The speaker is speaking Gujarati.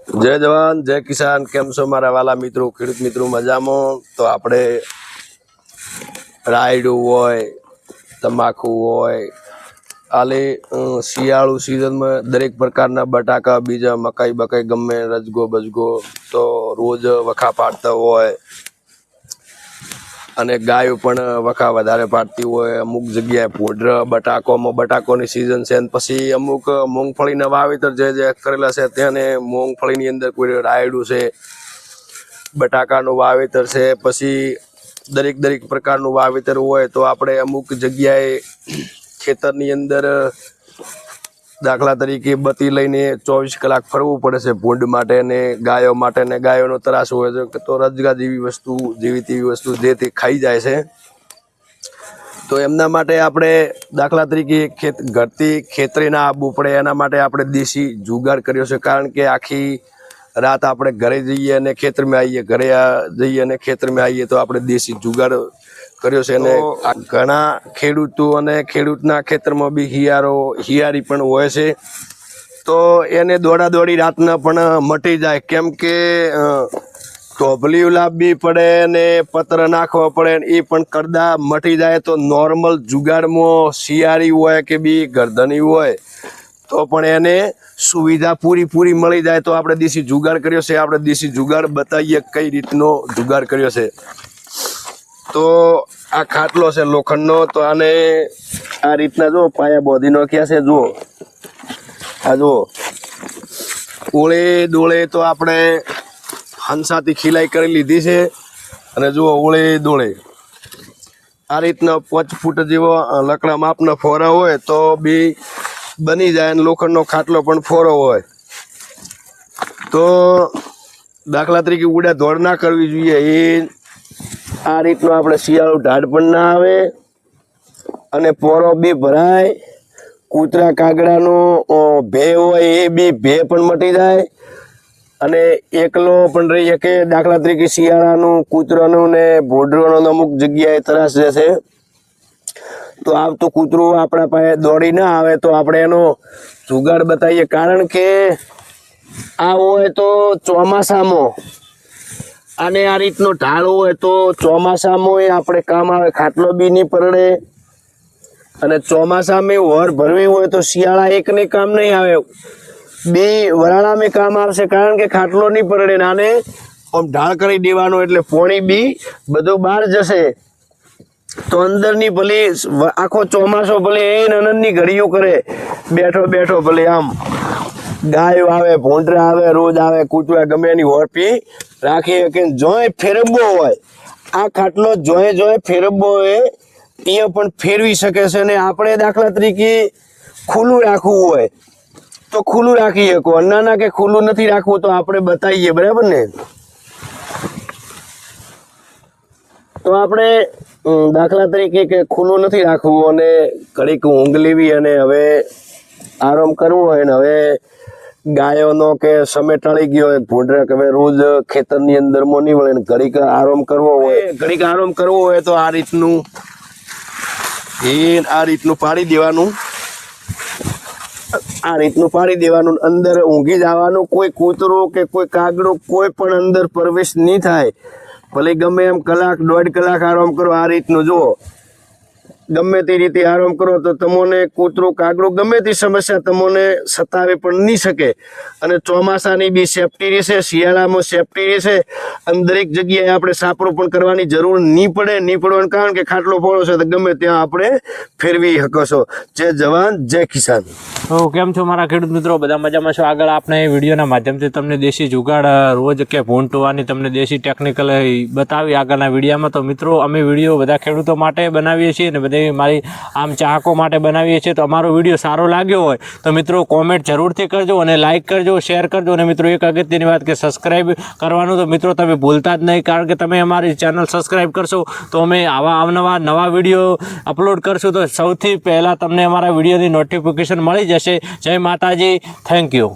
जय जवान जय किसान। केम छो मारा वाला मित्रों, खेडूत मित्रों मजामां? तो आपणे रायडू होय, तंबाकू होय, आले शियाळु सीजन में दरेक प्रकारना बटाका, बीजा मकाई बकाई गमे रजगो बजगो तो रोज वखा पाड़ता होय અને ગાયો પણ વખા વધારે પાડતી હોય। અમુક જગ્યાએ ભૂંડર બટાકોમાં બટાકોની સિઝન છે અને પછી અમુક મૂંગફળીના વાવેતર જે કરેલા છે તેને મૂંગફળીની અંદર કોઈ રાયડું છે, બટાકાનું વાવેતર છે, પછી દરેક પ્રકારનું વાવેતર હોય તો આપણે અમુક જગ્યાએ ખેતરની અંદર દાખલા તરીકે બત્તી લઈને 24 કલાક ફરવું પડે છે ભૂંડ માટે ને ગાયો માટે, ને ગાયોનો ત્રાસ હોય છે તો રજગા જેવી વસ્તુ જેવી તેવી વસ્તુ જે તે ખાઈ જાય છે। તો એમના માટે આપણે દાખલા તરીકે ઘરથી ખેતરે ના આવવું પડે એના માટે આપણે દેશી જુગાડ કર્યો છે। કારણ કે આખી રાત આપણે ઘરે જઈએ અને ખેતરમાં આવીએ, ઘરે જઈએ અને ખેતરમાં આવીએ તો આપણે દેશી જુગાડ કર્યો છે। અને ઘણા ખેડૂતો અને ખેડૂતના ખેતરમાં બી હિયારી પણ હોય છે તો એને દોડી રાતના પણ મટી જાય, કેમ કે ટોપલીઓ લાવવી પડે ને પત્ર નાખવા પડે એ પણ કરદા મટી જાય। તો નોર્મલ જુગાડમાં શિયાળી હોય કે બી ગરદની હોય તો પણ એને સુવિધા પૂરી મળી જાય। તો આપણે દેશી જુગાડ કર્યો છે। આપણે દેશી જુગાડ બતાવીએ કઈ રીતનો જુગાડ કર્યો છે। તો આ ખાટલો છે લોખંડનો, તો આને આ રીતના જો પાયા બોધી નાખ્યા છે। જુઓ આ જુઓ ઓળે દોળે તો આપણે હંસાથી ખીલાઈ કરી લીધી છે અને જુઓ ઓળે દોળે આ રીતના 5 ફૂટ જેવો લકડા માપનો ફોરો હોય તો બી બની જાય અને લોખંડનો ખાટલો પણ ફોરો હોય તો દાખલા તરીકે ઉડા દોડ ના કરવી જોઈએ। એ આ રીતનો આપણે શિયાળુ ઢાળ પણ ના આવે અને પોરો બી ભરાય, કૂતરા કાગડાનો ભે હોય એ બી ભે પણ મટી જાય અને એકલો પણ રહી શકે। દાખલા તરીકે શિયાળાનું કૂતરાનું ને ભોંડરાનું અમુક જગ્યાએ ત્રાસ રહેશે તો આવતું કૂતરું આપણા પાસે દોડી ના આવે તો આપણે એનો જુગાડ બતાવીએ। કારણ કે આ હોય તો ચોમાસામાં અને આ રીતનો ઢાળ હોય તો ચોમાસામાં આપણે કામ આવે, ખાટલો બી નહીં પરડે અને ચોમાસામાં વર ભરવી હોય તો શિયાળા એકને કામ નહીં આવે, બે વરાળામાં કામ આવશે। કારણ કે ખાટલો નહીં પરડે ને આને આમ ઢાળ કરી દેવાનો એટલે પોણી બી બધું બહાર જશે તો અંદરની ભલે આખો ચોમાસો ભલે આનંદની ઘડીઓ કરે બેઠો ભલે આમ ગાયો આવે, ભોંડરા આવે, રોજ આવે, કૂતરા ગમે એની હોરપી રાખીએ કે જોય ફેરવવો હોય આ ખાટલો જોય ફેરવવો હોય એ પણ ફેરવી શકે છે। અને આપણે દાખલા તરીકે ખુલ્લું રાખવું હોય તો ખુલ્લું રાખી શકો, ના કે ખુલ્લું નથી રાખવું તો આપણે બતાવીએ, બરાબર ને? તો આપણે દાખલા તરીકે કે ખુલ્લું નથી રાખવું અને ઘડીક ઊંઘ લેવી અને હવે આરામ કરવો હોય ને હવે ગાયોનો કે સમય ટળી ગયો હોય, ભૂંડરા કે રોજ ખેતરની અંદર નહીં વળે ને ઘડીક આરામ કરવો હોય તો આ રીતનું પાડી દેવાનું, અંદર ઊંઘી જવાનું। કોઈ કૂતરો કે કોઈ કાગડો કોઈ પણ અંદર પ્રવેશ નહીં થાય, ભલે ગમે એમ કલાક 1.5 કલાક આરામ કરો। આ રીતનું જુઓ ગમે તે રીતે આરામ કરો તો તમને કૂતરો કાગડો ગમે તે સમસ્યા તમને સતાવે પણ નહીં શકે અને ચોમાસાની બી સેફટી રહેશે, શિયાળામાં સેફટી રહેશે અને દરેક જગ્યાએ આપણે સાપરો પણ કરવાની જરૂર નહીં પડવાનું કારણ કે ખાટલો ફોડો છે તો ગમે ત્યાં આપણે ફેરવી શકો છો। જય જવાન જય કિસાન। તો કેમ છો મારા ખેડૂત મિત્રો? બધા મજામાં છો? આગળ આપણે વિડીયોના માધ્યમથી તમને દેશી જુગાડ રોજ કે ભૂંટવાની તમને દેશી ટેકનિકલ બતાવી આગળના વિડીયોમાં। તો મિત્રો અમે વિડીયો બધા ખેડૂતો માટે બનાવીએ છીએ અને મારી આમ ચાહકો માટે બનાવીએ છીએ। તો અમારો વિડીયો સારો લાગ્યો હોય તો મિત્રો કોમેન્ટ જરૂરથી કરજો અને લાઇક કરજો, શેર કરજો અને મિત્રો એક અગત્યની વાત કે સબસ્ક્રાઈબ કરવાનું તો મિત્રો તમે ભૂલતા જ નહીં, કારણ કે તમે અમારી ચેનલ સબસ્ક્રાઈબ કરશો તો અમે નવા વિડીયો અપલોડ કરશું તો સૌથી પહેલાં તમને અમારા વિડીયોની નોટિફિકેશન મળી જશે। જય માતાજી, થેન્ક યુ।